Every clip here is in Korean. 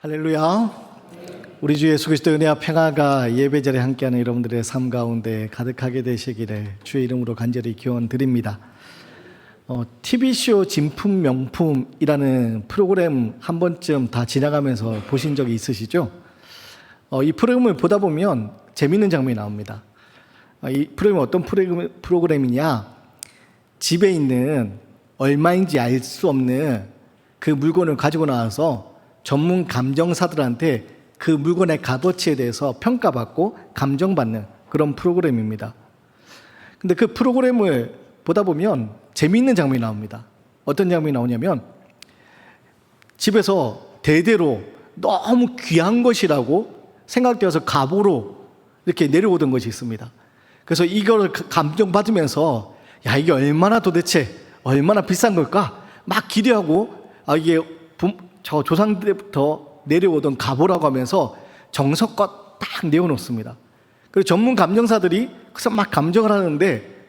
할렐루야. 우리 주 예수 그리스도의 은혜와 평화가 예배 자리에 함께하는 여러분들의 삶 가운데 가득하게 되시기를 주의 이름으로 간절히 기원드립니다. TV쇼 진품 명품이라는 프로그램 한 번쯤 다 지나가면서 보신 적이 있으시죠? 이 프로그램을 보다 보면 재밌는 장면이 나옵니다. 이 프로그램이 어떤 프로그램이냐? 집에 있는 얼마인지 알 수 없는 그 물건을 가지고 나와서 전문 감정사들한테 그 물건의 값어치에 대해서 평가받고 감정받는 그런 프로그램입니다. 근데 그 프로그램을 보다 보면 재미있는 장면이 나옵니다. 어떤 장면이 나오냐면 집에서 대대로 너무 귀한 것이라고 생각되어서 갑오로 이렇게 내려오던 것이 있습니다. 그래서 이걸 감정받으면서 야, 이게 도대체 얼마나 비싼 걸까? 막 기대하고 이게 저 조상 때부터 내려오던 갑오라고 하면서 정성껏 딱 내어놓습니다. 그리고 전문 감정사들이 그래서 막 감정을 하는데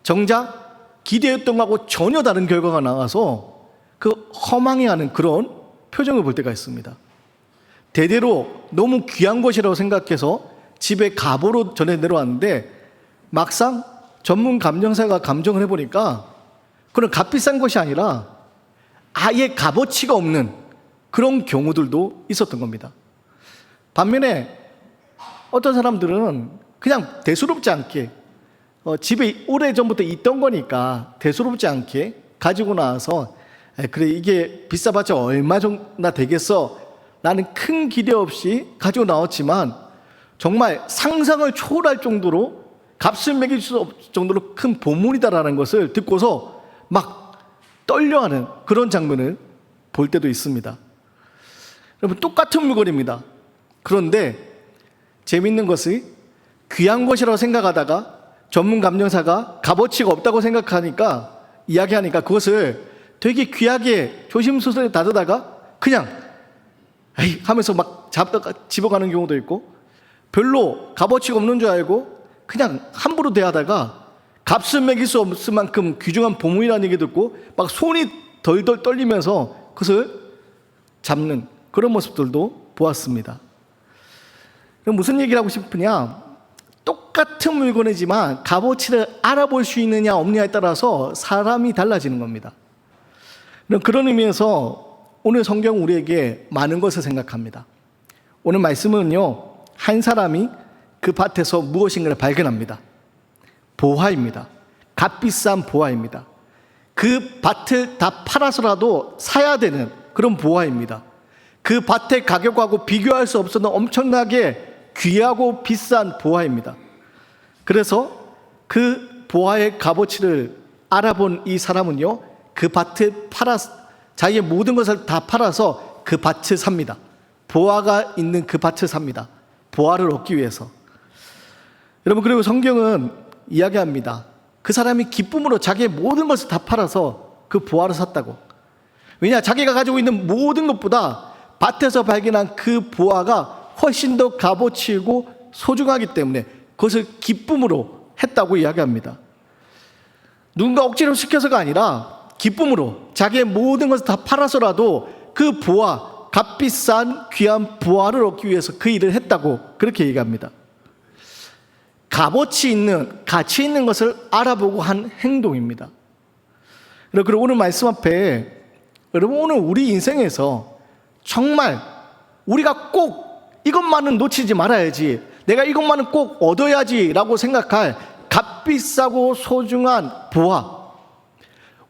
정작 기대했던 거하고 전혀 다른 결과가 나와서 그 허망해하는 그런 표정을 볼 때가 있습니다. 대대로 너무 귀한 것이라고 생각해서 집에 갑오로 전해 내려왔는데 막상 전문 감정사가 감정을 해보니까 그런 값비싼 것이 아니라 아예 값어치가 없는 그런 경우들도 있었던 겁니다. 반면에 어떤 사람들은 그냥 대수롭지 않게 집에 오래전부터 있던 거니까 대수롭지 않게 가지고 나와서 그래 이게 비싸봤자 얼마 정도나 되겠어 라는 큰 기대 없이 가지고 나왔지만 정말 상상을 초월할 정도로 값을 매길 수 없을 정도로 큰 보물이다라는 것을 듣고서 막 떨려하는 그런 장면을 볼 때도 있습니다. 여러분, 똑같은 물건입니다. 그런데 재밌는 것이 귀한 것이라고 생각하다가 전문 감정사가 값어치가 없다고 생각하니까 이야기하니까 그것을 되게 귀하게 조심스레 다루다가 그냥 에이 하면서 막 잡다가 집어가는 경우도 있고 별로 값어치가 없는 줄 알고 그냥 함부로 대하다가 값을 매길 수 없을 만큼 귀중한 보물이라는 얘기 듣고 막 손이 덜덜 떨리면서 그것을 잡는 그런 모습들도 보았습니다. 그럼 무슨 얘기를 하고 싶으냐? 똑같은 물건이지만 값어치를 알아볼 수 있느냐 없느냐에 따라서 사람이 달라지는 겁니다. 그런 의미에서 오늘 성경은 우리에게 많은 것을 생각합니다. 오늘 말씀은요, 한 사람이 그 밭에서 무엇인가를 발견합니다. 보화입니다. 값비싼 보화입니다. 그 밭을 다 팔아서라도 사야 되는 그런 보화입니다. 그 밭의 가격하고 비교할 수 없었던 엄청나게 귀하고 비싼 보화입니다. 그래서 그 보화의 값어치를 알아본 이 사람은요, 그 밭을 자기의 모든 것을 다 팔아서 그 밭을 삽니다. 보화가 있는 그 밭을 삽니다. 보화를 얻기 위해서. 여러분, 그리고 성경은 이야기합니다. 그 사람이 기쁨으로 자기의 모든 것을 다 팔아서 그 보화를 샀다고. 왜냐? 자기가 가지고 있는 모든 것보다 밭에서 발견한 그 보화가 훨씬 더 값어치이고 소중하기 때문에 그것을 기쁨으로 했다고 이야기합니다. 누군가 억지로 시켜서가 아니라 기쁨으로 자기의 모든 것을 다 팔아서라도 그 보화, 값비싼 귀한 보화를 얻기 위해서 그 일을 했다고 그렇게 얘기합니다. 값어치 있는, 가치 있는 것을 알아보고 한 행동입니다. 그리고 오늘 말씀 앞에 여러분, 오늘 우리 인생에서 정말 우리가 꼭 이것만은 놓치지 말아야지, 내가 이것만은 꼭 얻어야지 라고 생각할 값비싸고 소중한 보화,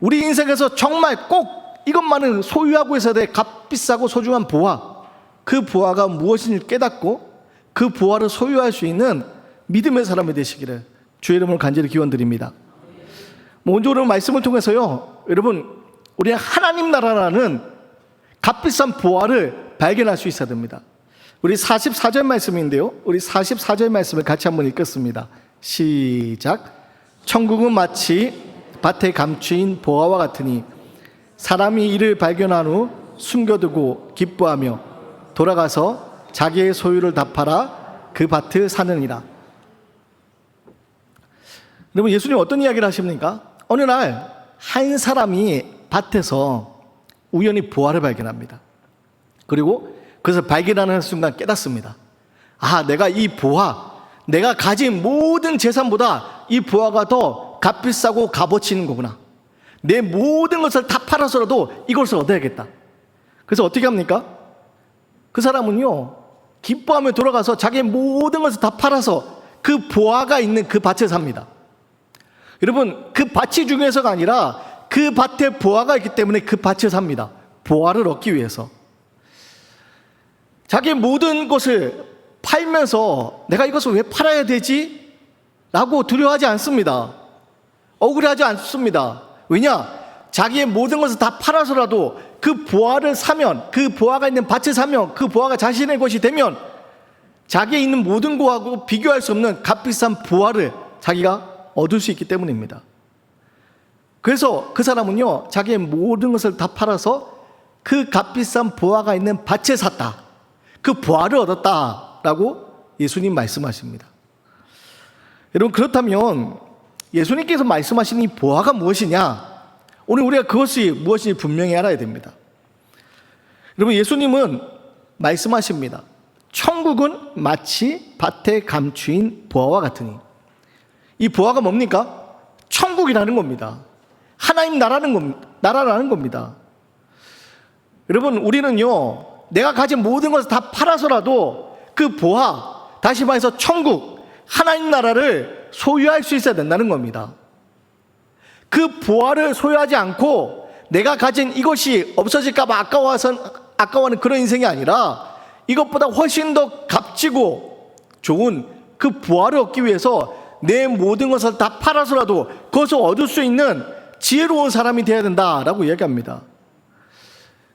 우리 인생에서 정말 꼭 이것만은 소유하고 있어야 될 값비싸고 소중한 보화, 그 보화가 무엇인지 깨닫고 그 보화를 소유할 수 있는 믿음의 사람이 되시기를 주의 이름으로 간절히 기원드립니다. 먼저 오늘 말씀을 통해서요, 여러분, 우리 하나님 나라라는 값비싼 보화를 발견할 수 있어야 됩니다. 우리 44절 말씀인데요, 우리 44절 말씀을 같이 한번 읽겠습니다. 시작. 천국은 마치 밭에 감추인 보화와 같으니 사람이 이를 발견한 후 숨겨두고 기뻐하며 돌아가서 자기의 소유를 다 팔아 그 밭을 사느니라. 여러분, 예수님 어떤 이야기를 하십니까? 어느 날 한 사람이 밭에서 우연히 보화를 발견합니다. 그리고 그래서 발견하는 순간 깨닫습니다. 아, 내가 이 보화, 내가 가진 모든 재산보다 이 보화가 더 값비싸고 값어치 있는 거구나. 내 모든 것을 다 팔아서라도 이것을 얻어야겠다. 그래서 어떻게 합니까? 그 사람은요, 기뻐하며 돌아가서 자기의 모든 것을 다 팔아서 그 보화가 있는 그 밭을 삽니다. 여러분, 그 밭이 중요해서가 아니라 그 밭에 보화가 있기 때문에 그 밭을 삽니다. 보화를 얻기 위해서. 자기의 모든 것을 팔면서 내가 이것을 왜 팔아야 되지? 라고 두려워하지 않습니다. 억울해하지 않습니다. 왜냐? 자기의 모든 것을 다 팔아서라도 그 보화를 사면, 그 보화가 있는 밭을 사면, 그 보화가 자신의 것이 되면 자기에 있는 모든 것하고 비교할 수 없는 값비싼 보화를 자기가 얻을 수 있기 때문입니다. 그래서 그 사람은요, 자기의 모든 것을 다 팔아서 그 값비싼 보화가 있는 밭을 샀다. 그 보화를 얻었다라고 예수님 말씀하십니다. 여러분, 그렇다면 예수님께서 말씀하신 이 보화가 무엇이냐? 오늘 우리가 그것이 무엇인지 분명히 알아야 됩니다. 여러분, 예수님은 말씀하십니다. 천국은 마치 밭에 감추인 보화와 같으니. 이 보화가 뭡니까? 천국이라는 겁니다. 하나님 나라라는 겁니다. 여러분, 우리는요, 내가 가진 모든 것을 다 팔아서라도 그 보화, 다시 말해서 천국, 하나님 나라를 소유할 수 있어야 된다는 겁니다. 그 보화를 소유하지 않고 내가 가진 이것이 없어질까 봐 아까워하는 그런 인생이 아니라 이것보다 훨씬 더 값지고 좋은 그 보화를 얻기 위해서 내 모든 것을 다 팔아서라도 그것을 얻을 수 있는 지혜로운 사람이 되어야 된다라고 이야기합니다.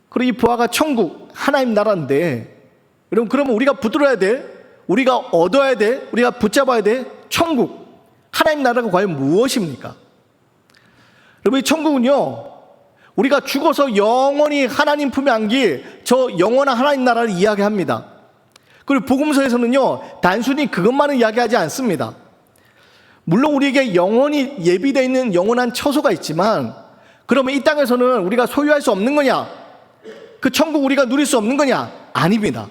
그리고 이 보화가 천국, 하나님 나라인데, 여러분, 그러면 우리가 붙들어야 돼, 우리가 얻어야 돼, 우리가 붙잡아야 돼, 천국, 하나님 나라가 과연 무엇입니까? 여러분, 이 천국은요, 우리가 죽어서 영원히 하나님 품에 안길 저 영원한 하나님 나라를 이야기합니다. 그리고 복음서에서는요, 단순히 그것만을 이야기하지 않습니다. 물론 우리에게 영원히 예비되어 있는 영원한 처소가 있지만, 그러면 이 땅에서는 우리가 소유할 수 없는 거냐? 그 천국 우리가 누릴 수 없는 거냐? 아닙니다.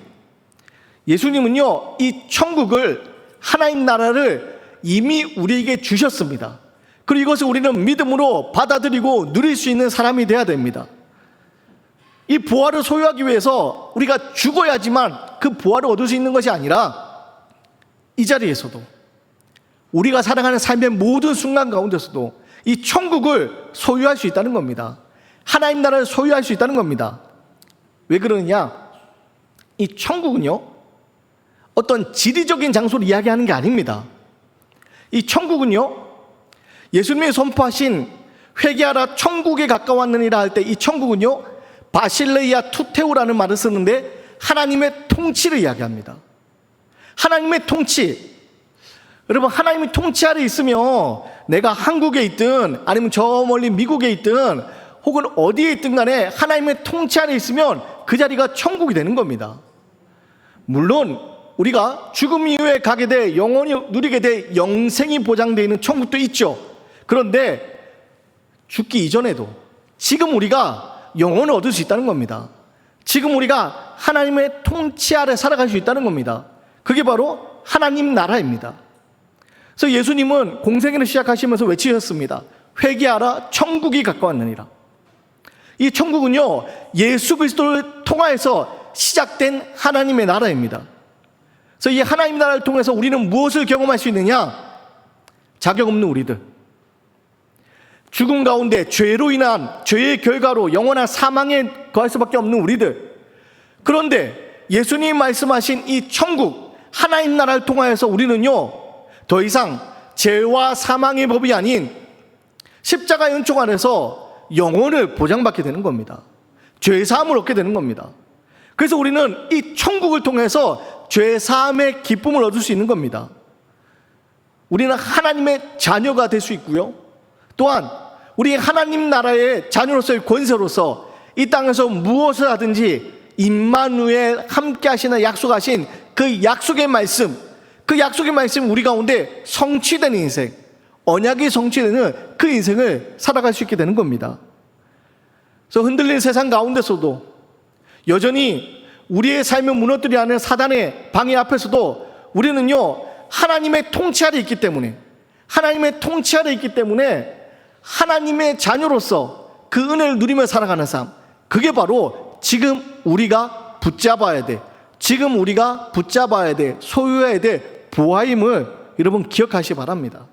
예수님은요, 이 천국을, 하나님 나라를 이미 우리에게 주셨습니다. 그리고 이것을 우리는 믿음으로 받아들이고 누릴 수 있는 사람이 되어야 됩니다. 이 보화를 소유하기 위해서 우리가 죽어야지만 그 보화를 얻을 수 있는 것이 아니라 이 자리에서도, 우리가 살아가는 삶의 모든 순간 가운데서도 이 천국을 소유할 수 있다는 겁니다. 하나님 나라를 소유할 수 있다는 겁니다. 왜 그러느냐? 이 천국은요, 어떤 지리적인 장소를 이야기하는 게 아닙니다. 이 천국은요, 예수님이 선포하신 회개하라 천국에 가까웠느니라 할 때 이 천국은요, 바실레이아 투테오라는 말을 쓰는데 하나님의 통치를 이야기합니다. 하나님의 통치. 여러분, 하나님의 통치 아래 있으면 내가 한국에 있든 아니면 저 멀리 미국에 있든 혹은 어디에 있든 간에 하나님의 통치 아래 있으면 그 자리가 천국이 되는 겁니다. 물론 우리가 죽음 이후에 가게 돼 영원히 누리게 돼 영생이 보장되어 있는 천국도 있죠. 그런데 죽기 이전에도 지금 우리가 영혼을 얻을 수 있다는 겁니다. 지금 우리가 하나님의 통치 아래 살아갈 수 있다는 겁니다. 그게 바로 하나님 나라입니다. 그래서 예수님은 공생애를 시작하시면서 외치셨습니다. 회개하라 천국이 가까웠느니라. 이 천국은요, 예수 그리스도를 통하여서 시작된 하나님의 나라입니다. 그래서 이 하나님 나라를 통해서 우리는 무엇을 경험할 수 있느냐? 자격 없는 우리들, 죽음 가운데 죄로 인한 죄의 결과로 영원한 사망에 거할 수밖에 없는 우리들. 그런데 예수님이 말씀하신 이 천국, 하나님 나라를 통하여서 우리는요, 더 이상 죄와 사망의 법이 아닌 십자가의 은총 안에서 영혼을 보장받게 되는 겁니다. 죄사함을 얻게 되는 겁니다. 그래서 우리는 이 천국을 통해서 죄사함의 기쁨을 얻을 수 있는 겁니다. 우리는 하나님의 자녀가 될 수 있고요, 또한 우리 하나님 나라의 자녀로서의 권세로서 이 땅에서 무엇을 하든지 임마누엘 함께 하시는 약속하신 그 약속의 말씀, 그 약속의 말씀 우리 가운데 성취되는 인생, 언약이 성취되는 그 인생을 살아갈 수 있게 되는 겁니다. 그래서 흔들린 세상 가운데서도 여전히 우리의 삶을 무너뜨리려 하는 사단의 방해 앞에서도 우리는요, 하나님의 통치 아래 있기 때문에, 하나님의 통치 아래 있기 때문에 하나님의 자녀로서 그 은혜를 누리며 살아가는 삶, 그게 바로 지금 우리가 붙잡아야 돼, 지금 우리가 붙잡아야 돼, 소유해야 돼 보화임을 여러분 기억하시기 바랍니다.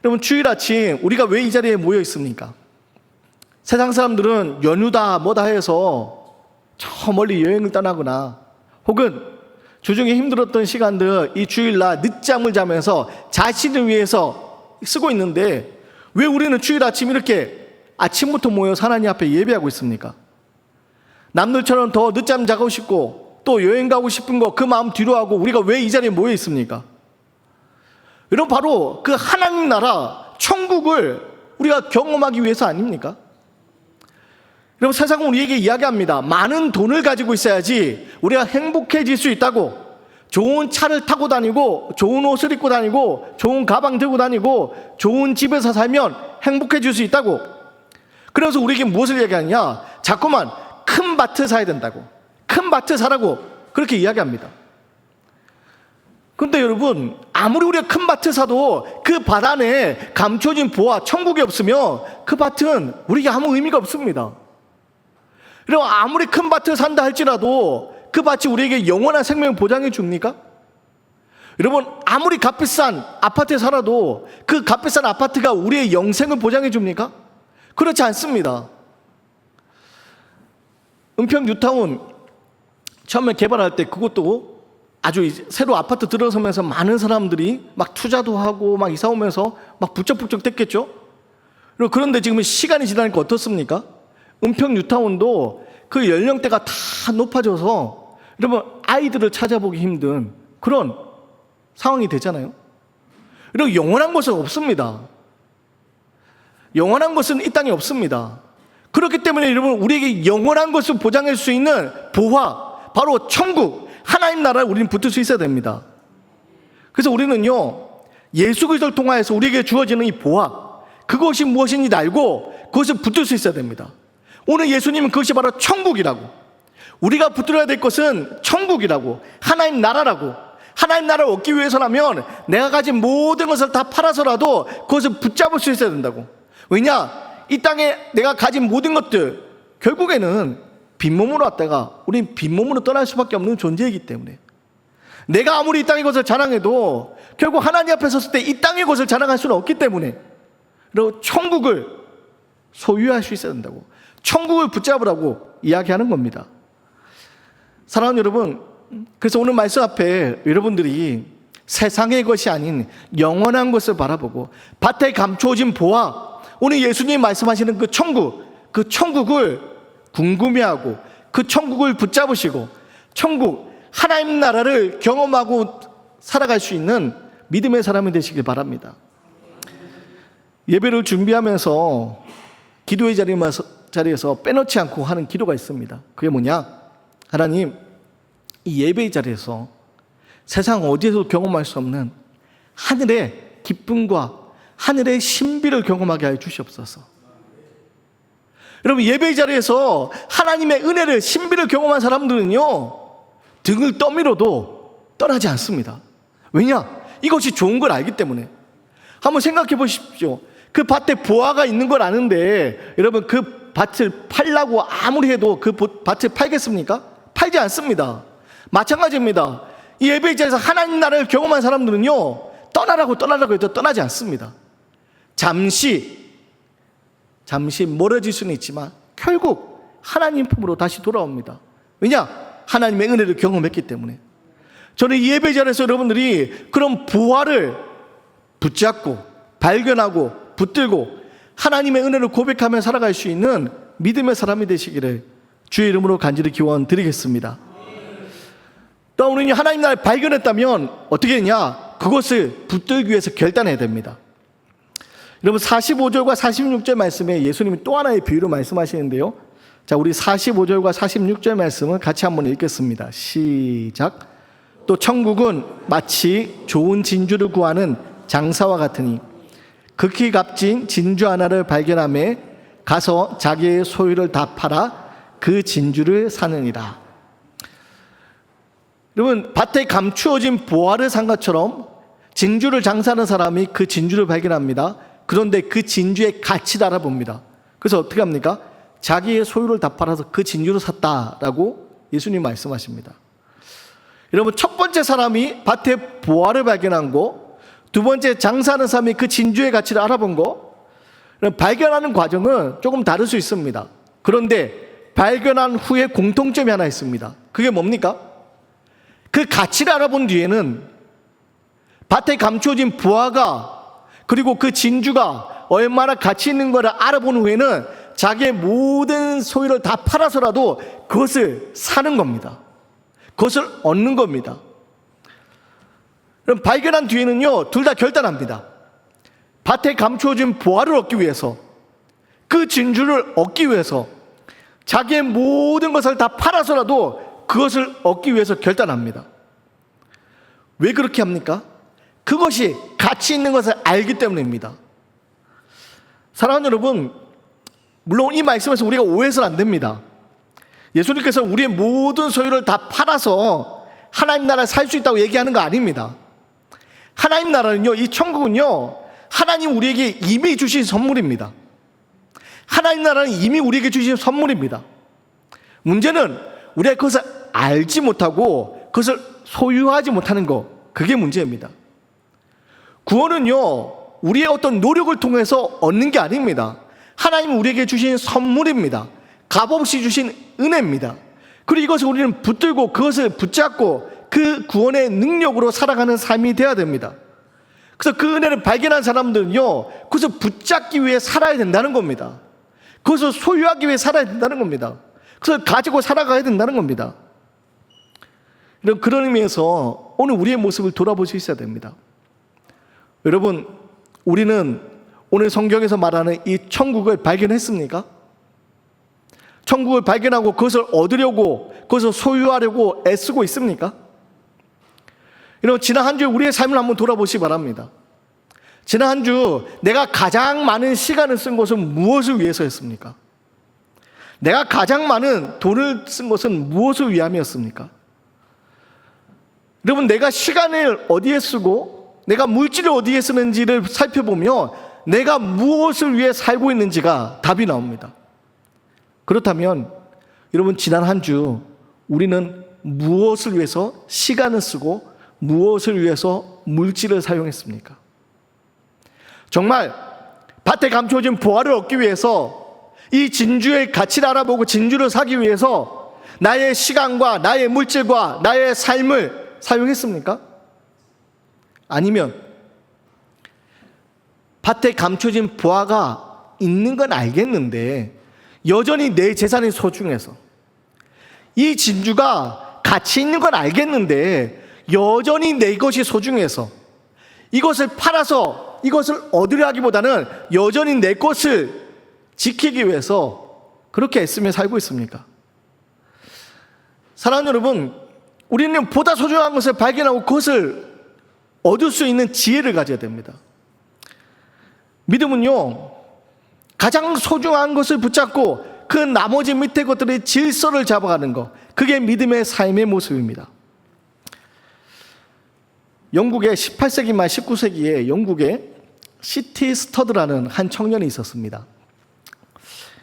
여러분, 주일 아침 우리가 왜 이 자리에 모여 있습니까? 세상 사람들은 연휴다 뭐다 해서 저 멀리 여행을 떠나거나 혹은 주중에 힘들었던 시간들 이 주일날 늦잠을 자면서 자신을 위해서 쓰고 있는데, 왜 우리는 주일 아침 이렇게 아침부터 모여 하나님 앞에 예배하고 있습니까? 남들처럼 더 늦잠 자고 싶고 또 여행 가고 싶은 거 그 마음 뒤로 하고 우리가 왜 이 자리에 모여 있습니까? 여러분, 바로 그 하나님 나라 천국을 우리가 경험하기 위해서 아닙니까? 여러분, 세상은 우리에게 이야기합니다. 많은 돈을 가지고 있어야지 우리가 행복해질 수 있다고. 좋은 차를 타고 다니고 좋은 옷을 입고 다니고 좋은 가방 들고 다니고 좋은 집에서 살면 행복해질 수 있다고. 그래서 우리에게 무엇을 얘기하느냐? 자꾸만 큰 밭을 사야 된다고, 큰 밭을 사라고 그렇게 이야기합니다. 그런데 여러분, 아무리 우리가 큰 밭을 사도 그 밭 안에 감춰진 보화 천국이 없으면 그 밭은 우리에게 아무 의미가 없습니다. 여러분, 아무리 큰 밭을 산다 할지라도 그 밭이 우리에게 영원한 생명을 보장해 줍니까? 여러분, 아무리 값비싼 아파트에 살아도 그 값비싼 아파트가 우리의 영생을 보장해 줍니까? 그렇지 않습니다. 은평 뉴타운 처음에 개발할 때 그것도 아주 새로 아파트 들어서면서 많은 사람들이 막 투자도 하고 막 이사 오면서 막 부쩍부쩍 됐겠죠? 그런데 지금 시간이 지나니까 어떻습니까? 은평 뉴타운도 그 연령대가 다 높아져서 여러분 아이들을 찾아보기 힘든 그런 상황이 되잖아요. 그리고 영원한 것은 없습니다. 영원한 것은 이 땅에 없습니다. 그렇기 때문에 여러분, 우리에게 영원한 것을 보장할 수 있는 보화, 바로 천국, 하나님 나라에 우리는 붙을 수 있어야 됩니다. 그래서 우리는요, 예수 그리스도를 통하여서 우리에게 주어지는 이 보화, 그것이 무엇인지 알고 그것을 붙들 수 있어야 됩니다. 오늘 예수님은 그것이 바로 천국이라고, 우리가 붙들어야 될 것은 천국이라고, 하나님 나라라고. 하나님 나라를 얻기 위해서라면 내가 가진 모든 것을 다 팔아서라도 그것을 붙잡을 수 있어야 된다고. 왜냐? 이 땅에 내가 가진 모든 것들 결국에는 빈몸으로 왔다가 우린 빈몸으로 떠날 수밖에 없는 존재이기 때문에, 내가 아무리 이 땅의 것을 자랑해도 결국 하나님 앞에 섰을 때 이 땅의 것을 자랑할 수는 없기 때문에, 그리고 천국을 소유할 수 있어야 된다고, 천국을 붙잡으라고 이야기하는 겁니다. 사랑하는 여러분, 그래서 오늘 말씀 앞에 여러분들이 세상의 것이 아닌 영원한 것을 바라보고 밭에 감추어진 보화, 오늘 예수님이 말씀하시는 그 천국을 궁금해하고 그 천국을 붙잡으시고 천국, 하나님 나라를 경험하고 살아갈 수 있는 믿음의 사람이 되시길 바랍니다. 예배를 준비하면서 기도의 자리에서 빼놓지 않고 하는 기도가 있습니다. 그게 뭐냐? 하나님, 이 예배의 자리에서 세상 어디에서도 경험할 수 없는 하늘의 기쁨과 하늘의 신비를 경험하게 하여 주시옵소서. 여러분, 예배의 자리에서 하나님의 은혜를, 신비를 경험한 사람들은요, 등을 떠밀어도 떠나지 않습니다. 왜냐? 이것이 좋은 걸 알기 때문에. 한번 생각해 보십시오. 그 밭에 보화가 있는 걸 아는데 여러분, 그 밭을 팔라고 아무리 해도 그 밭을 팔겠습니까? 팔지 않습니다. 마찬가지입니다. 이 예배의 자리에서 하나님 나라를 경험한 사람들은요, 떠나라고 해도 떠나지 않습니다. 잠시 멀어질 수는 있지만 결국 하나님 품으로 다시 돌아옵니다. 왜냐? 하나님의 은혜를 경험했기 때문에. 저는 이 예배 자리에서 여러분들이 그런 부활을 붙잡고 발견하고 붙들고 하나님의 은혜를 고백하며 살아갈 수 있는 믿음의 사람이 되시기를 주의 이름으로 간절히 기원 드리겠습니다. 또 우리는 하나님 나라를 발견했다면 어떻게 했냐? 그것을 붙들기 위해서 결단해야 됩니다. 여러분, 45절과 46절 말씀에 예수님이 또 하나의 비유로 말씀하시는데요. 자, 우리 45절과 46절 말씀을 같이 한번 읽겠습니다. 시작. 또 천국은 마치 좋은 진주를 구하는 장사와 같으니 극히 값진 진주 하나를 발견하며 가서 자기의 소유를 다 팔아 그 진주를 사느니라. 여러분, 밭에 감추어진 보화를 산 것처럼 진주를 장사하는 사람이 그 진주를 발견합니다. 그런데 그 진주의 가치를 알아봅니다. 그래서 어떻게 합니까? 자기의 소유를 다 팔아서 그 진주를 샀다라고 예수님 말씀하십니다. 여러분, 첫 번째 사람이 밭에 보화를 발견한 거, 두 번째 장사하는 사람이 그 진주의 가치를 알아본 거, 발견하는 과정은 조금 다를 수 있습니다. 그런데 발견한 후에 공통점이 하나 있습니다. 그게 뭡니까? 그 가치를 알아본 뒤에는 밭에 감추어진 보화가, 그리고 그 진주가 얼마나 가치 있는 것을 알아본 후에는 자기의 모든 소유를 다 팔아서라도 그것을 사는 겁니다. 그것을 얻는 겁니다. 그럼 발견한 뒤에는요, 둘 다 결단합니다. 밭에 감추어진 보화를 얻기 위해서, 그 진주를 얻기 위해서 자기의 모든 것을 다 팔아서라도 그것을 얻기 위해서 결단합니다. 왜 그렇게 합니까? 그것이 가치 있는 것을 알기 때문입니다. 사랑하는 여러분, 물론 이 말씀에서 우리가 오해해서는 안 됩니다. 예수님께서 우리의 모든 소유를 다 팔아서 하나님 나라에 살 수 있다고 얘기하는 거 아닙니다. 하나님 나라는요, 이 천국은요, 하나님 우리에게 이미 주신 선물입니다. 하나님 나라는 이미 우리에게 주신 선물입니다. 문제는 우리가 그것을 알지 못하고 그것을 소유하지 못하는 것, 그게 문제입니다. 구원은요, 우리의 어떤 노력을 통해서 얻는 게 아닙니다. 하나님 우리에게 주신 선물입니다. 값없이 주신 은혜입니다. 그리고 이것을 우리는 붙들고 그것을 붙잡고 그 구원의 능력으로 살아가는 삶이 되어야 됩니다. 그래서 그 은혜를 발견한 사람들은요, 그것을 붙잡기 위해 살아야 된다는 겁니다. 그것을 소유하기 위해 살아야 된다는 겁니다. 그것을 가지고 살아가야 된다는 겁니다. 그런 의미에서 오늘 우리의 모습을 돌아볼 수 있어야 됩니다. 여러분, 우리는 오늘 성경에서 말하는 이 천국을 발견했습니까? 천국을 발견하고 그것을 얻으려고, 그것을 소유하려고 애쓰고 있습니까? 여러분, 지난 한 주에 우리의 삶을 한번 돌아보시기 바랍니다. 지난 한 주 내가 가장 많은 시간을 쓴 것은 무엇을 위해서였습니까? 내가 가장 많은 돈을 쓴 것은 무엇을 위함이었습니까? 여러분, 내가 시간을 어디에 쓰고 내가 물질을 어디에 쓰는지를 살펴보면 내가 무엇을 위해 살고 있는지가 답이 나옵니다. 그렇다면 여러분, 지난 한 주 우리는 무엇을 위해서 시간을 쓰고 무엇을 위해서 물질을 사용했습니까? 정말 밭에 감춰진 보화를 얻기 위해서, 이 진주의 가치를 알아보고 진주를 사기 위해서 나의 시간과 나의 물질과 나의 삶을 사용했습니까? 아니면 밭에 감춰진 보화가 있는 건 알겠는데 여전히 내 재산이 소중해서, 이 진주가 가치 있는 건 알겠는데 여전히 내 것이 소중해서 이것을 팔아서 이것을 얻으려 하기보다는 여전히 내 것을 지키기 위해서 그렇게 애쓰며 살고 있습니까? 사랑하는 여러분, 우리는 보다 소중한 것을 발견하고 그것을 얻을 수 있는 지혜를 가져야 됩니다. 믿음은요, 가장 소중한 것을 붙잡고 그 나머지 밑에 것들의 질서를 잡아가는 것, 그게 믿음의 삶의 모습입니다. 영국의 18세기 말 19세기에 영국에 시티 스터드라는 한 청년이 있었습니다.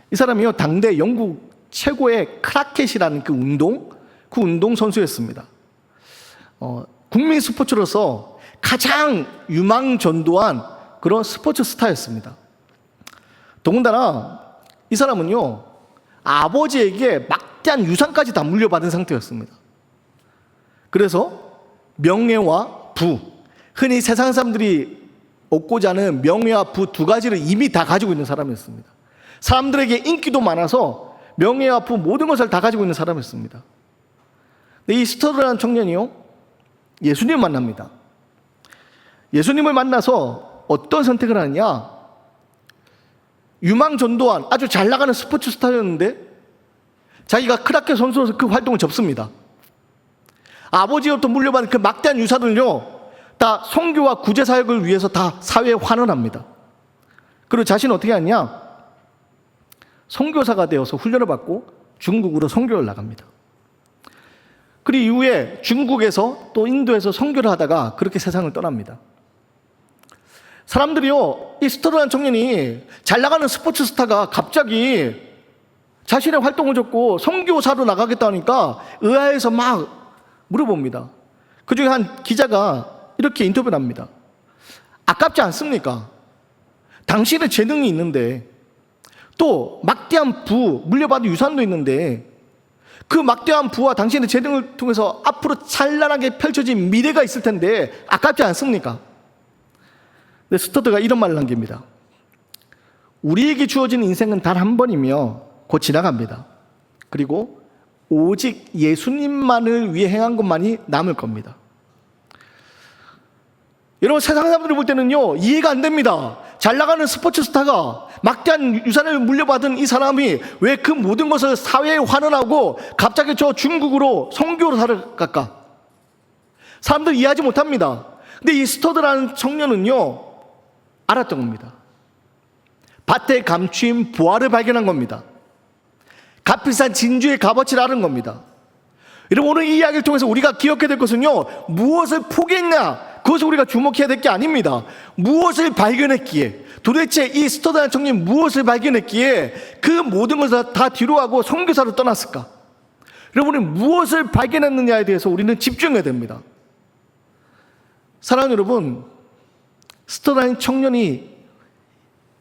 이 사람이요, 당대 영국 최고의 크라켓이라는 그 운동 선수였습니다. 국민 스포츠로서 가장 유망전도한 그런 스포츠 스타였습니다. 더군다나 이 사람은요, 아버지에게 막대한 유산까지 다 물려받은 상태였습니다. 그래서 명예와 부, 흔히 세상 사람들이 얻고자 하는 명예와 부 두 가지를 이미 다 가지고 있는 사람이었습니다. 사람들에게 인기도 많아서 명예와 부 모든 것을 다 가지고 있는 사람이었습니다. 근데 이 스터드라는 청년이요, 예수님을 만납니다. 예수님을 만나서 어떤 선택을 하느냐? 유망전도한 아주 잘 나가는 스포츠 스타였는데 자기가 크라켓 선수로서 그 활동을 접습니다. 아버지로부터 물려받은 그 막대한 유산을요, 다 선교와 구제사역을 위해서 다 사회에 환원합니다. 그리고 자신은 어떻게 하냐? 선교사가 되어서 훈련을 받고 중국으로 선교를 나갑니다. 그리고 이후에 중국에서 또 인도에서 선교를 하다가 그렇게 세상을 떠납니다. 사람들이요, 이 스터드한 청년이 잘 나가는 스포츠 스타가 갑자기 자신의 활동을 접고 선교사로 나가겠다 하니까 의아해서 막 물어봅니다. 그 중에 한 기자가 이렇게 인터뷰를 합니다. 아깝지 않습니까? 당신의 재능이 있는데, 또 막대한 물려받은 유산도 있는데, 그 막대한 부와 당신의 재능을 통해서 앞으로 찬란하게 펼쳐진 미래가 있을 텐데 아깝지 않습니까? 근데 스터드가 이런 말을 남깁니다. 우리에게 주어진 인생은 단 한 번이며 곧 지나갑니다. 그리고 오직 예수님만을 위해 행한 것만이 남을 겁니다. 여러분, 세상 사람들이 볼 때는요, 이해가 안 됩니다. 잘 나가는 스포츠 스타가 막대한 유산을 물려받은 이 사람이 왜 그 모든 것을 사회에 환원하고 갑자기 저 중국으로 선교로 살아갈까? 사람들 이해하지 못합니다. 근데 이 스터드라는 청년은요, 알았던 겁니다. 밭에 감추인 보화를 발견한 겁니다. 값비싼 진주의 값어치를 알은 겁니다. 여러분, 오늘 이 이야기를 통해서 우리가 기억해야 될 것은요, 무엇을 포기했냐, 그것을 우리가 주목해야 될 게 아닙니다. 무엇을 발견했기에, 도대체 이 스터드한 청년이 무엇을 발견했기에 그 모든 것을 다 뒤로 하고 선교사로 떠났을까? 여러분이 무엇을 발견했느냐에 대해서 우리는 집중해야 됩니다. 사랑하는 여러분, 스터드한 청년이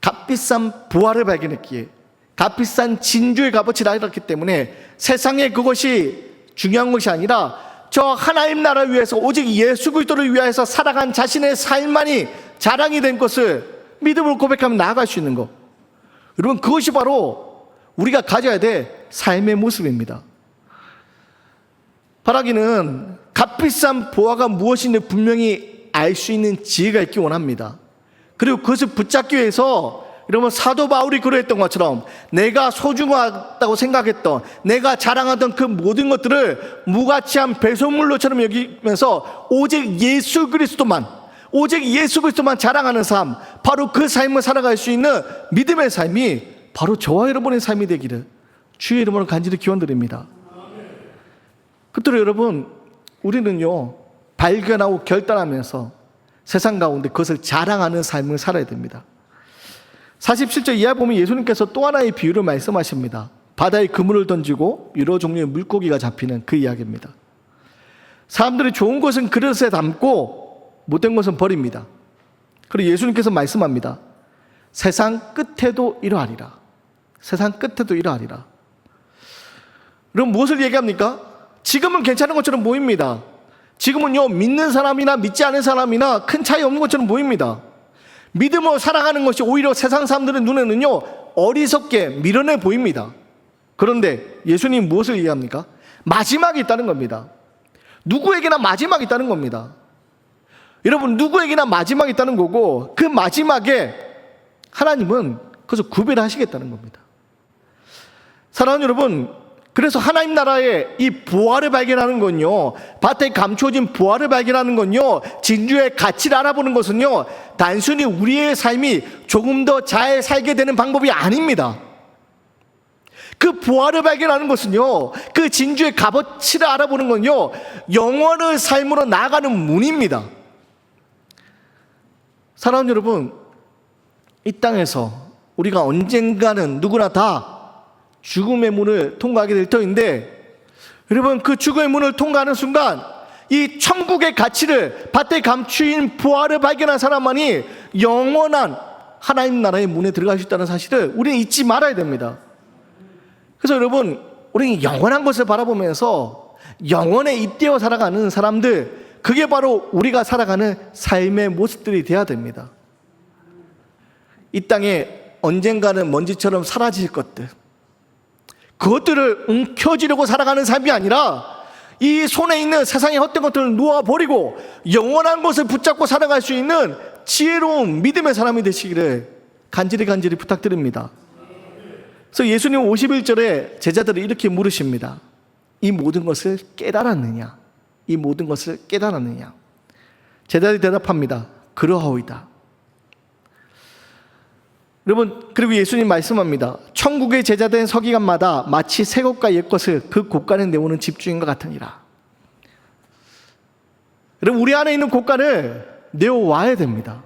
값비싼 보화를 발견했기에, 값비싼 진주의 값어치를 알았기 때문에 세상에 그것이 중요한 것이 아니라 저 하나님 나라를 위해서 오직 예수 그리스도를 위하여서 살아간 자신의 삶만이 자랑이 된 것을 믿음으로 고백하면 나아갈 수 있는 것. 여러분, 그것이 바로 우리가 가져야 될 삶의 모습입니다. 바라기는 값비싼 보화가 무엇인지 분명히 알 수 있는 지혜가 있기 원합니다. 그리고 그것을 붙잡기 위해서 여러분, 사도 바울이 그러했던 것처럼 내가 소중하다고 생각했던, 내가 자랑하던 그 모든 것들을 무가치한 배설물로처럼 여기면서 오직 예수 그리스도만 자랑하는 삶, 바로 그 삶을 살아갈 수 있는 믿음의 삶이 바로 저와 여러분의 삶이 되기를 주의 이름으로 간절히 기원드립니다. 그때로 여러분, 우리는요, 발견하고 결단하면서 세상 가운데 그것을 자랑하는 삶을 살아야 됩니다. 47절 이하 보면 예수님께서 또 하나의 비유를 말씀하십니다. 바다에 그물을 던지고 여러 종류의 물고기가 잡히는 그 이야기입니다. 사람들이 좋은 것은 그릇에 담고 못된 것은 버립니다. 그리고 예수님께서 말씀합니다. 세상 끝에도 이러하리라. 세상 끝에도 이러하리라. 그럼 무엇을 얘기합니까? 지금은 괜찮은 것처럼 보입니다. 지금은요, 믿는 사람이나 믿지 않은 사람이나 큰 차이 없는 것처럼 보입니다. 믿음으로 살아가는 것이 오히려 세상 사람들의 눈에는요, 어리석게 미련해 보입니다. 그런데 예수님 무엇을 얘기합니까? 마지막이 있다는 겁니다. 누구에게나 마지막이 있다는 겁니다. 여러분, 누구에게나 마지막이 있다는 거고, 그 마지막에 하나님은 그것을 구별하시겠다는 겁니다. 사랑하는 여러분, 그래서 하나님 나라의 이 보화를 발견하는 건요, 밭에 감추어진 보화를 발견하는 건요, 진주의 가치를 알아보는 것은요, 단순히 우리의 삶이 조금 더 잘 살게 되는 방법이 아닙니다. 그 보화를 발견하는 것은요, 그 진주의 값어치를 알아보는 건요, 영원의 삶으로 나아가는 문입니다. 사랑하는 여러분, 이 땅에서 우리가 언젠가는 누구나 다 죽음의 문을 통과하게 될 터인데, 여러분, 그 죽음의 문을 통과하는 순간 이 천국의 가치를 밭에 감추인 보화를 발견한 사람만이 영원한 하나님 나라의 문에 들어갈 수 있다는 사실을 우리는 잊지 말아야 됩니다. 그래서 여러분, 우리는 영원한 것을 바라보면서 영원에 입되어 살아가는 사람들, 그게 바로 우리가 살아가는 삶의 모습들이 되어야 됩니다. 이 땅에 언젠가는 먼지처럼 사라질 것들, 그것들을 움켜쥐려고 살아가는 삶이 아니라 이 손에 있는 세상의 헛된 것들을 놓아버리고 영원한 것을 붙잡고 살아갈 수 있는 지혜로운 믿음의 사람이 되시기를 간절히 부탁드립니다. 그래서 예수님 51절에 제자들이 이렇게 물으십니다. 이 모든 것을 깨달았느냐? 이 모든 것을 깨달았느냐? 제자들이 대답합니다. 그러하오이다. 여러분, 그리고 예수님 말씀합니다. 천국의 제자된 서기관마다 마치 새 것과 옛 것을 그 곳간에 내오는 집주인과 같으니라. 여러분, 우리 안에 있는 곳간을 내어와야 됩니다.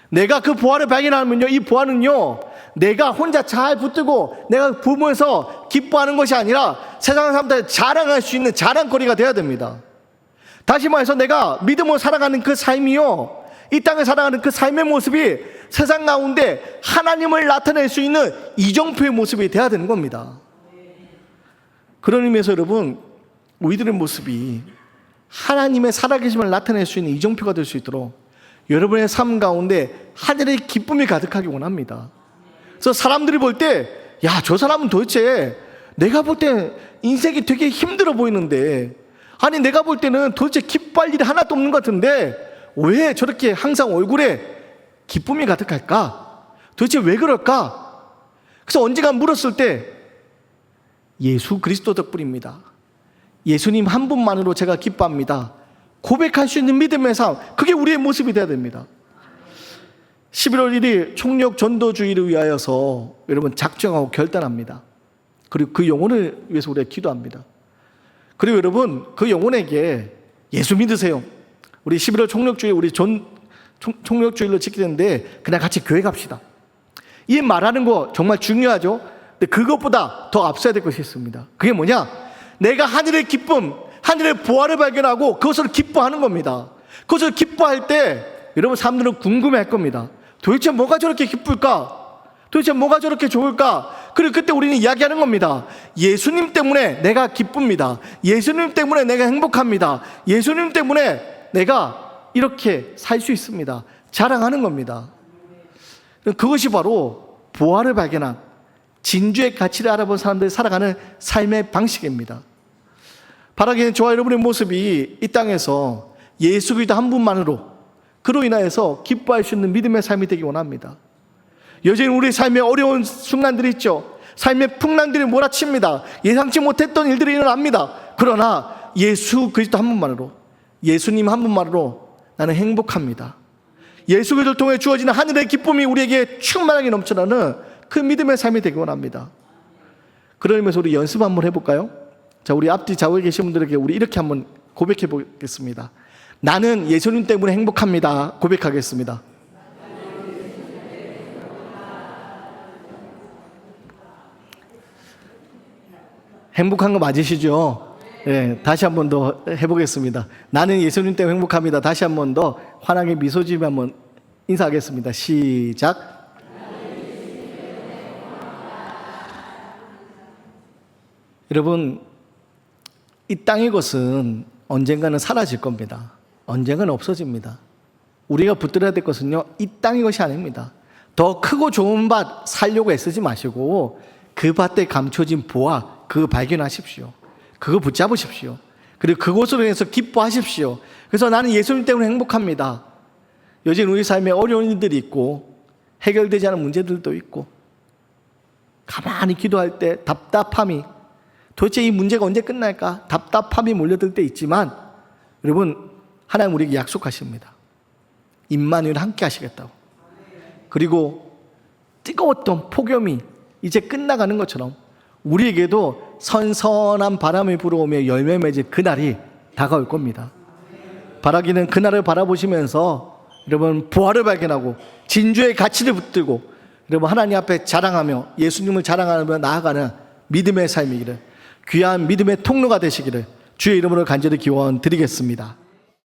내가 그 보화를 발견하면요, 이 보화는요, 내가 혼자 잘 붙들고 내가 보면서 기뻐하는 것이 아니라 세상 사람들 자랑할 수 있는 자랑거리가 되어야 됩니다. 다시 말해서 내가 믿음으로 살아가는 그 삶이요, 이 땅을 살아가는 그 삶의 모습이 세상 가운데 하나님을 나타낼 수 있는 이정표의 모습이 되어야 되는 겁니다. 그런 의미에서 여러분, 우리들의 모습이 하나님의 살아계심을 나타낼 수 있는 이정표가 될 수 있도록 여러분의 삶 가운데 하늘의 기쁨이 가득하기 원합니다. 그래서 사람들이 볼 때, 야, 저 사람은 도대체 내가 볼 때 인생이 되게 힘들어 보이는데, 아니 내가 볼 때는 도대체 기뻐할 일이 하나도 없는 것 같은데 왜 저렇게 항상 얼굴에 기쁨이 가득할까? 도대체 왜 그럴까? 그래서 언젠가 물었을 때 예수 그리스도 덕분입니다. 예수님 한 분만으로 제가 기뻐합니다. 고백할 수 있는 믿음의 삶, 그게 우리의 모습이 되어야 됩니다. 11월 1일 총력 전도주의를 위하여서 여러분 작정하고 결단합니다. 그리고 그 영혼을 위해서 우리가 기도합니다. 그리고 여러분, 그 영혼에게 예수 믿으세요. 우리 11월 총력주일, 우리 총력주일로 지키게 되는데 그날 같이 교회 갑시다. 이 말하는 거 정말 중요하죠. 근데 그것보다 더 앞서야 될 것이 있습니다. 그게 뭐냐? 내가 하늘의 기쁨, 하늘의 보화를 발견하고 그것을 기뻐하는 겁니다. 그것을 기뻐할 때 여러분 사람들은 궁금해할 겁니다. 도대체 뭐가 저렇게 기쁠까? 도대체 뭐가 저렇게 좋을까? 그리고 그때 우리는 이야기하는 겁니다. 예수님 때문에 내가 기쁩니다. 예수님 때문에 내가 행복합니다. 예수님 때문에 내가 이렇게 살 수 있습니다. 자랑하는 겁니다. 그것이 바로 보화를 발견한, 진주의 가치를 알아본 사람들이 살아가는 삶의 방식입니다. 바라기는 저와 여러분의 모습이 이 땅에서 예수 그리스도 한 분만으로, 그로 인하여서 기뻐할 수 있는 믿음의 삶이 되기 원합니다. 여전히 우리 삶에 어려운 순간들이 있죠. 삶의 풍랑들이 몰아칩니다. 예상치 못했던 일들이 일어납니다. 그러나 예수 그리스도 한 분만으로, 예수님 한 분만으로 나는 행복합니다. 예수 그리스도를 통해 주어지는 하늘의 기쁨이 우리에게 충만하게 넘쳐나는 그 믿음의 삶이 되기 원합니다. 그런 의미에서 우리 연습 한번 해볼까요? 자, 우리 앞뒤 좌우에 계신 분들에게 우리 이렇게 한번 고백해 보겠습니다. 나는 예수님 때문에 행복합니다. 고백하겠습니다. 행복한 거 맞으시죠? 네, 다시 한 번 더 해보겠습니다. 나는 예수님 때문에 행복합니다. 다시 한 번 더 환하게 미소 지으며 한번 인사하겠습니다. 시작. 여러분, 이 땅의 것은 언젠가는 사라질 겁니다. 언젠가는 없어집니다. 우리가 붙들어야 될 것은요, 이 땅의 것이 아닙니다. 더 크고 좋은 밭 살려고 애쓰지 마시고 그 밭에 감춰진 보화, 그거 발견하십시오. 그거 붙잡으십시오. 그리고 그것으로 인해서 기뻐하십시오. 그래서 나는 예수님 때문에 행복합니다. 요즘 우리 삶에 어려운 일들이 있고 해결되지 않은 문제들도 있고 가만히 기도할 때 답답함이, 도대체 이 문제가 언제 끝날까? 답답함이 몰려들 때 있지만 여러분, 하나님 우리에게 약속하십니다. 임마누엘 함께 하시겠다고. 그리고 뜨거웠던 폭염이 이제 끝나가는 것처럼 우리에게도 선선한 바람이 불어오며 열매 맺을 그날이 다가올 겁니다. 바라기는 그날을 바라보시면서 여러분 보화를 발견하고 진주의 가치를 붙들고 여러분 하나님 앞에 자랑하며 예수님을 자랑하며 나아가는 믿음의 삶이기를, 귀한 믿음의 통로가 되시기를 주의 이름으로 간절히 기원 드리겠습니다.